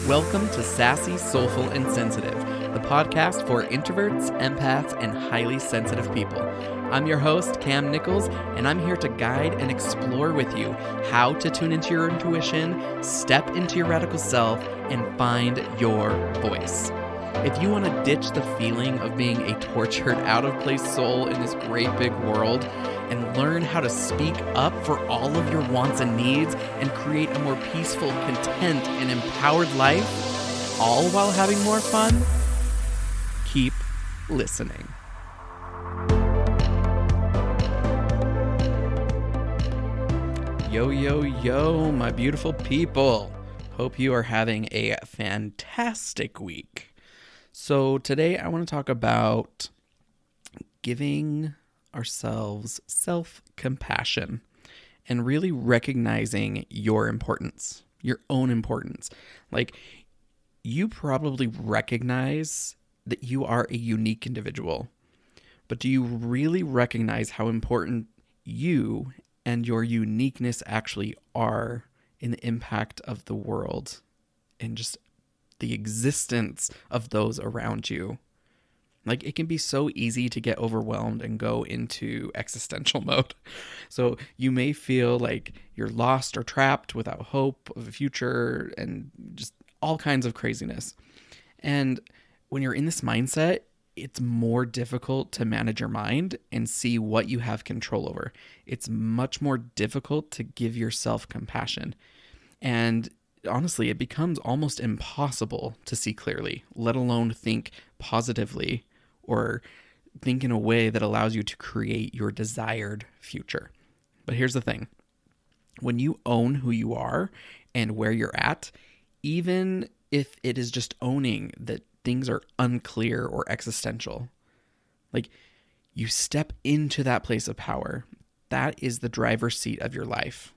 Welcome to Sassy, Soulful, and Sensitive, the podcast for introverts, empaths, and highly sensitive people. I'm your host, Cam Nichols, and I'm here to guide and explore with you how to tune into your intuition, step into your radical self, and find your voice. If you want to ditch the feeling of being a tortured, out-of-place soul in this great big world, and learn how to speak up for all of your wants and needs and create a more peaceful, content, and empowered life, all while having more fun, keep listening. Yo, yo, yo, my beautiful people. Hope you are having a fantastic week. So today I want to talk about giving ourselves self-compassion and really recognizing your importance, your own importance. Like, you probably recognize that you are a unique individual, but do you really recognize how important you and your uniqueness actually are in the impact of the world and just the existence of those around you? Like, it can be so easy to get overwhelmed and go into existential mode. So you may feel like you're lost or trapped without hope of a future and just all kinds of craziness. And when you're in this mindset, it's more difficult to manage your mind and see what you have control over. It's much more difficult to give yourself compassion. And honestly, it becomes almost impossible to see clearly, let alone think positively or think in a way that allows you to create your desired future. But here's the thing. When you own who you are and where you're at, even if it is just owning that things are unclear or existential, like, you step into that place of power. That is the driver's seat of your life.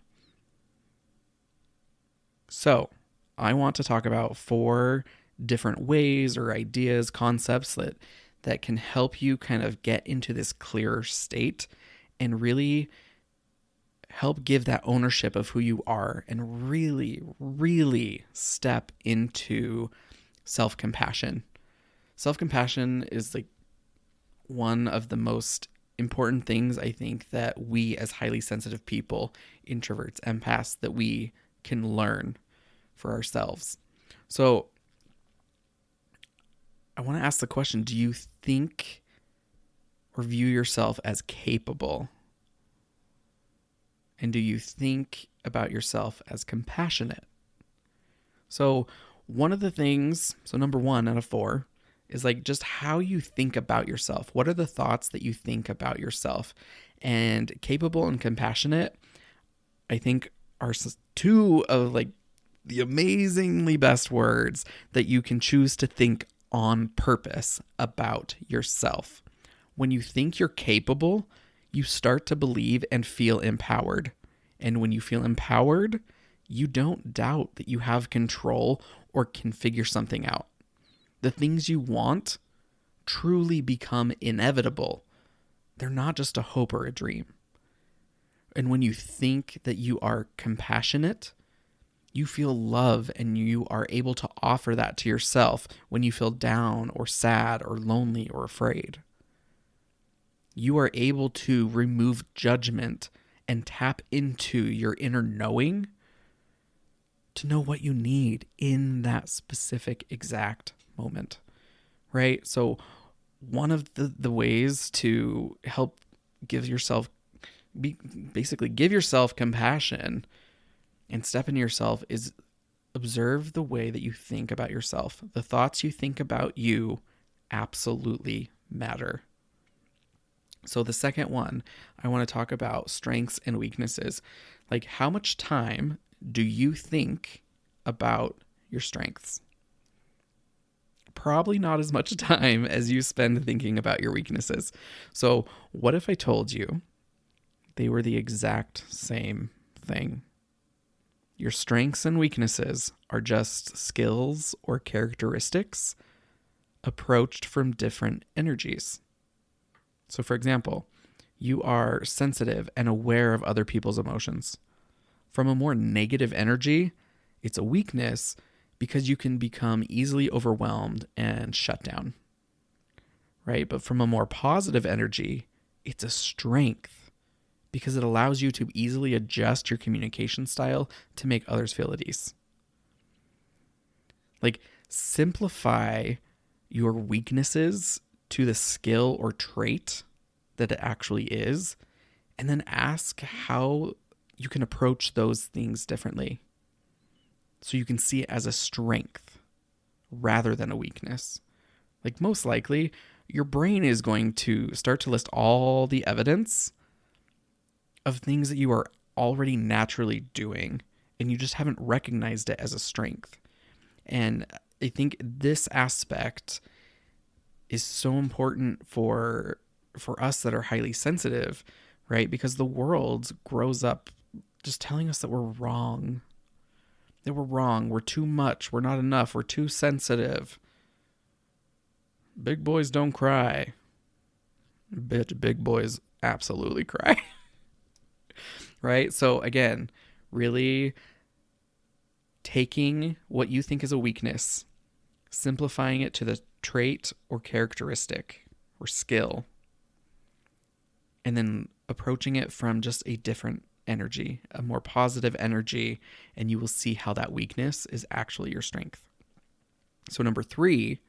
So I want to talk about 4 different ways or ideas, concepts that can help you kind of get into this clearer state and really help give that ownership of who you are and really, really step into self-compassion. Self-compassion is like one of the most important things I think that we as highly sensitive people, introverts, empaths, that we can learn for ourselves. So I want to ask the question, do you think or view yourself as capable? And do you think about yourself as compassionate? So one of the things, so number 1 out of 4, is like just how you think about yourself. What are the thoughts that you think about yourself? And capable and compassionate, I think, are 2 of like the amazingly best words that you can choose to think on purpose about yourself. When you think you're capable, you start to believe and feel empowered. And when you feel empowered, you don't doubt that you have control or can figure something out. The things you want truly become inevitable. They're not just a hope or a dream. And when you think that you are compassionate, you feel love and you are able to offer that to yourself when you feel down or sad or lonely or afraid. You are able to remove judgment and tap into your inner knowing to know what you need in that specific exact moment, right? So one of the ways to help give yourself compassion and step into yourself is observe the way that you think about yourself. The thoughts you think about you absolutely matter. So the second one, I want to talk about strengths and weaknesses. Like, how much time do you think about your strengths? Probably not as much time as you spend thinking about your weaknesses. So what if I told you they were the exact same thing? Your strengths and weaknesses are just skills or characteristics approached from different energies. So for example, you are sensitive and aware of other people's emotions. From a more negative energy, it's a weakness because you can become easily overwhelmed and shut down, right? But from a more positive energy, it's a strength because it allows you to easily adjust your communication style to make others feel at ease. Like, simplify your weaknesses to the skill or trait that it actually is, and then ask how you can approach those things differently so you can see it as a strength rather than a weakness. Like, most likely, your brain is going to start to list all the evidence of things that you are already naturally doing, and you just haven't recognized it as a strength. And I think this aspect is so important for us that are highly sensitive, right? Because the world grows up just telling us that we're wrong. That we're wrong. We're too much. We're not enough. We're too sensitive. Big boys don't cry. Bitch, big boys absolutely cry. Right? So again, really taking what you think is a weakness, simplifying it to the trait or characteristic or skill, and then approaching it from just a different energy, a more positive energy, and you will see how that weakness is actually your strength. So number 3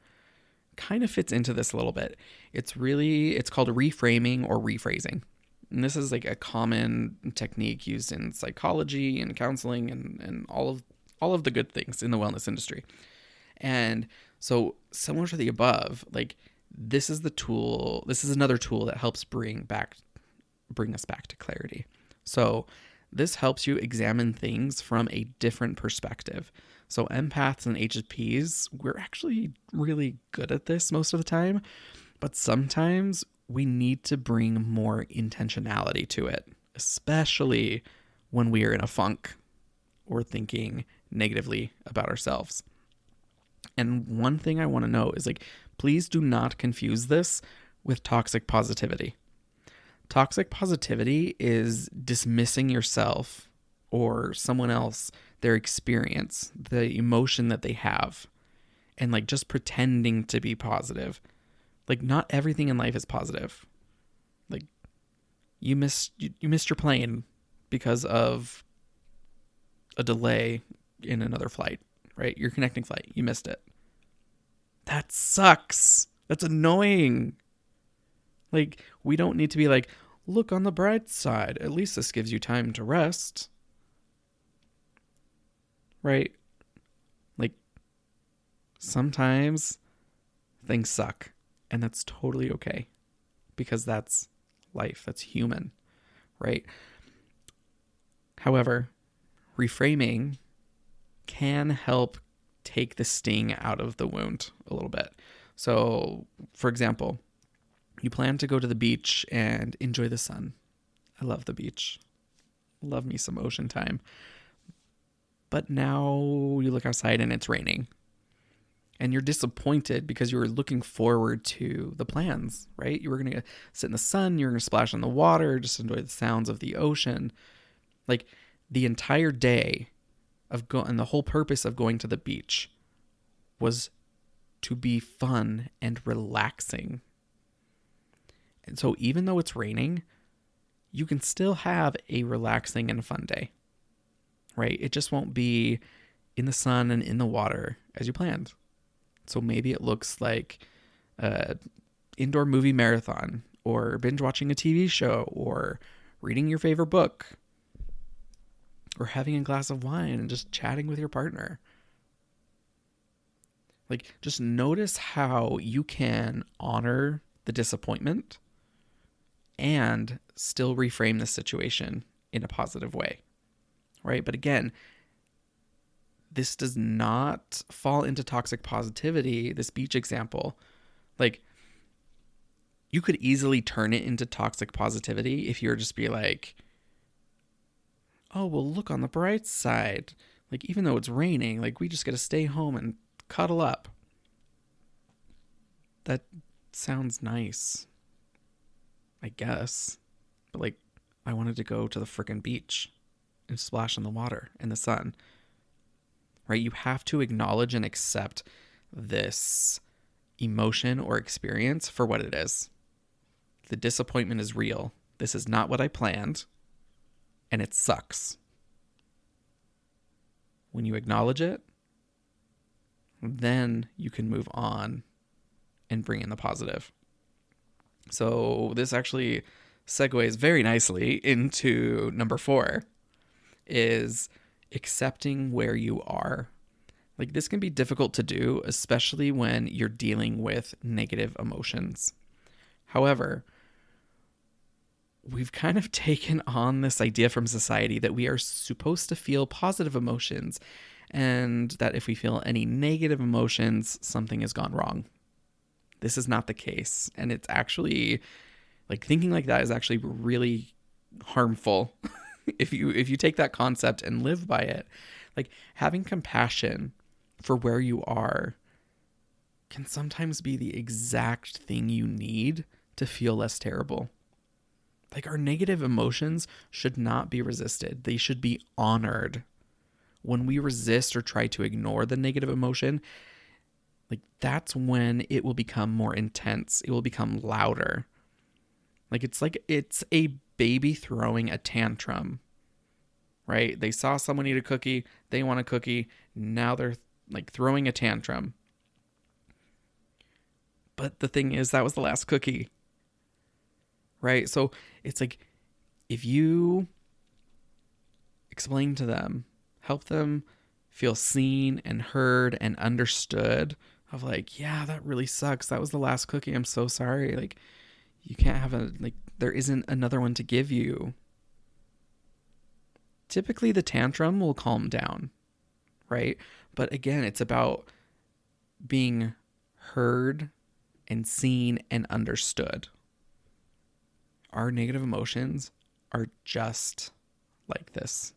kind of fits into this a little bit. It's called reframing or rephrasing. And this is like a common technique used in psychology and counseling and all of the good things in the wellness industry. And so similar to the above, like, this is another tool that helps bring us back to clarity. So this helps you examine things from a different perspective. So empaths and HSPs, we're actually really good at this most of the time, but sometimes we need to bring more intentionality to it, especially when we are in a funk or thinking negatively about ourselves. And one thing I want to know is, like, please do not confuse this with toxic positivity. Toxic positivity is dismissing yourself or someone else, their experience, the emotion that they have, and like just pretending to be positive. Like, not everything in life is positive. Like, you missed your plane because of a delay in another flight, right? Your connecting flight, you missed it. That sucks. That's annoying. Like, we don't need to be like, look on the bright side. At least this gives you time to rest. Right? Like, sometimes things suck, and that's totally okay because that's life. That's human, right? However, reframing can help take the sting out of the wound a little bit. So, for example, you plan to go to the beach and enjoy the sun. I love the beach. Love me some ocean time. But now you look outside and it's raining. And you're disappointed because you were looking forward to the plans, right? You were going to sit in the sun, you were going to splash in the water, just enjoy the sounds of the ocean. Like, the entire day and the whole purpose of going to the beach was to be fun and relaxing. And so even though it's raining, you can still have a relaxing and fun day, right? It just won't be in the sun and in the water as you planned. So maybe it looks like an indoor movie marathon, or binge watching a TV show, or reading your favorite book, or having a glass of wine and just chatting with your partner. Like, just notice how you can honor the disappointment and still reframe the situation in a positive way, right? But again, this does not fall into toxic positivity, this beach example. Like, you could easily turn it into toxic positivity if you were just be like, oh, well, look on the bright side. Like, even though it's raining, like, we just got to stay home and cuddle up. That sounds nice, I guess. But, like, I wanted to go to the frickin' beach and splash in the water in the sun. right? You have to acknowledge and accept this emotion or experience for what it is. The disappointment is real. This is not what I planned, and it sucks. When you acknowledge it, then you can move on and bring in the positive. So this actually segues very nicely into number 4, is accepting where you are. Like, this can be difficult to do, especially when you're dealing with negative emotions. However, we've kind of taken on this idea from society that we are supposed to feel positive emotions, and that if we feel any negative emotions, something has gone wrong. This is not the case. And it's actually, like, thinking like that is actually really harmful if you take that concept and live by it. Like, having compassion for where you are can sometimes be the exact thing you need to feel less terrible. Like, our negative emotions should not be resisted. They should be honored. When we resist or try to ignore the negative emotion, like, that's when it will become more intense. It will become louder. Like it's a baby throwing a tantrum, right? They saw someone eat a cookie. They want a cookie. Now they're like throwing a tantrum. But the thing is, that was the last cookie, right? So it's like, if you explain to them, help them feel seen and heard and understood, of like, yeah, that really sucks. That was the last cookie. I'm so sorry. Like, you can't have there isn't another one to give you. Typically the tantrum will calm down, right? But again, it's about being heard and seen and understood. Our negative emotions are just like this,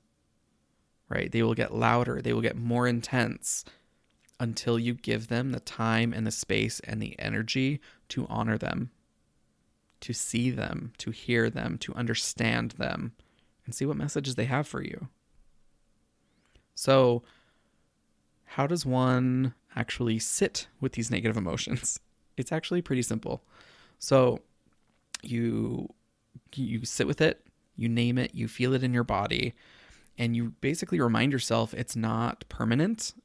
right? They will get louder. They will get more intense until you give them the time and the space and the energy to honor them, to see them, to hear them, to understand them, and see what messages they have for you. So, how does one actually sit with these negative emotions? It's actually pretty simple. So, you sit with it, you name it, you feel it in your body, and you basically remind yourself it's not permanent,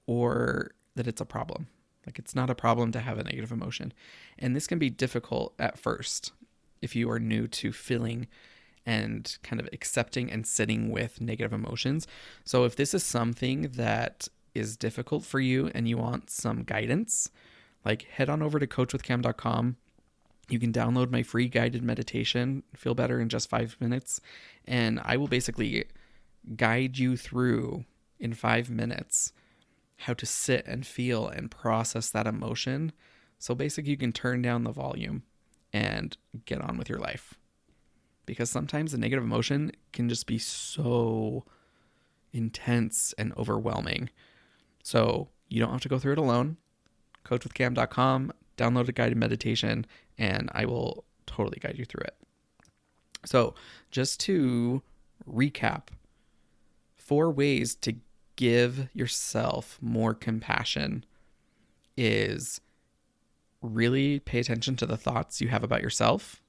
or that it's a problem. Like, it's not a problem to have a negative emotion. And this can be difficult at first if you are new to feeling and kind of accepting and sitting with negative emotions. So if this is something that is difficult for you and you want some guidance, like, head on over to coachwithcam.com. You can download my free guided meditation, Feel Better in Just 5 Minutes. And I will basically guide you through in 5 minutes how to sit and feel and process that emotion. So basically you can turn down the volume and get on with your life. Because sometimes the negative emotion can just be so intense and overwhelming. So you don't have to go through it alone. Coachwithcam.com, download a guided meditation, and I will totally guide you through it. So just to recap, 4 ways to give yourself more compassion is really pay attention to the thoughts you have about yourself.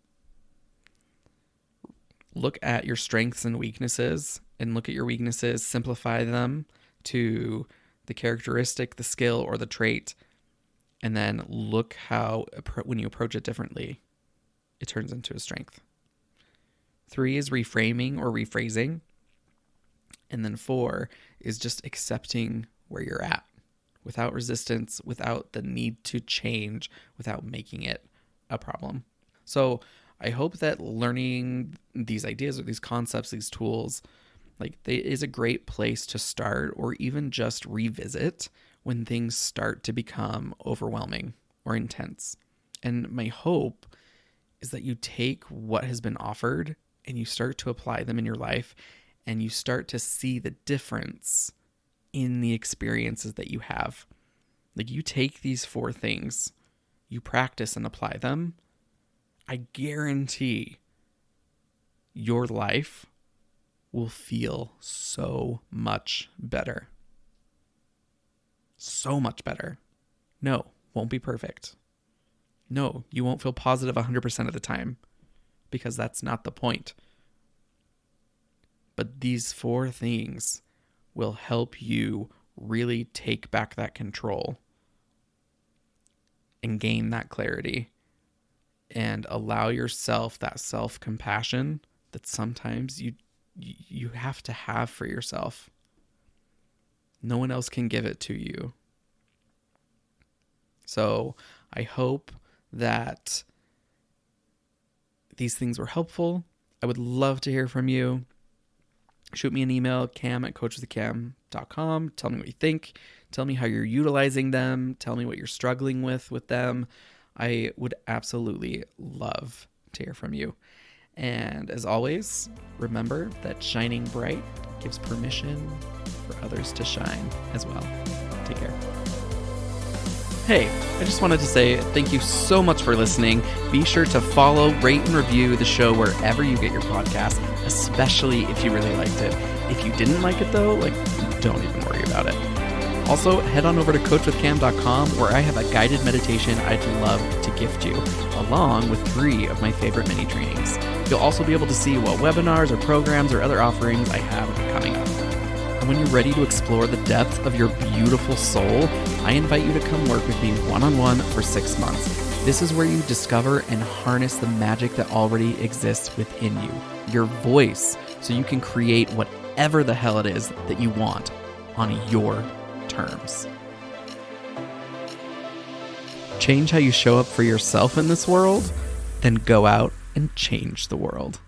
Look at your strengths and weaknesses, and look at your weaknesses, simplify them to the characteristic, the skill, or the trait, and then look how, when you approach it differently, it turns into a strength. 3 is reframing or rephrasing. And then 4 is just accepting where you're at without resistance, without the need to change, without making it a problem. So I hope that learning these ideas or these concepts, these tools, is a great place to start, or even just revisit when things start to become overwhelming or intense. And my hope is that you take what has been offered and you start to apply them in your life, and you start to see the difference in the experiences that you have. Like, you take these 4 things, you practice and apply them, I guarantee your life will feel so much better. So much better. No, won't be perfect. No, you won't feel positive 100% of the time, because that's not the point. But these 4 things will help you really take back that control and gain that clarity and allow yourself that self-compassion that sometimes you have to have for yourself. No one else can give it to you. So I hope that these things were helpful. I would love to hear from you. Shoot me an email, cam@coachwithacam.com. Tell me what you think. Tell me how you're utilizing them. Tell me what you're struggling with them. I would absolutely love to hear from you. And as always, remember that shining bright gives permission for others to shine as well. Take care. Hey, I just wanted to say thank you so much for listening. Be sure to follow, rate, and review the show wherever you get your podcast, especially if you really liked it. If you didn't like it though, don't even worry about it. Also, head on over to coachwithcam.com where I have a guided meditation I'd love to gift you, along with 3 of my favorite mini trainings. You'll also be able to see what webinars or programs or other offerings I have coming up. And when you're ready to explore the depth of your beautiful soul, I invite you to come work with me one-on-one for 6 months. This is where you discover and harness the magic that already exists within you, your voice, so you can create whatever the hell it is that you want on your terms. Change how you show up for yourself in this world, then go out and change the world.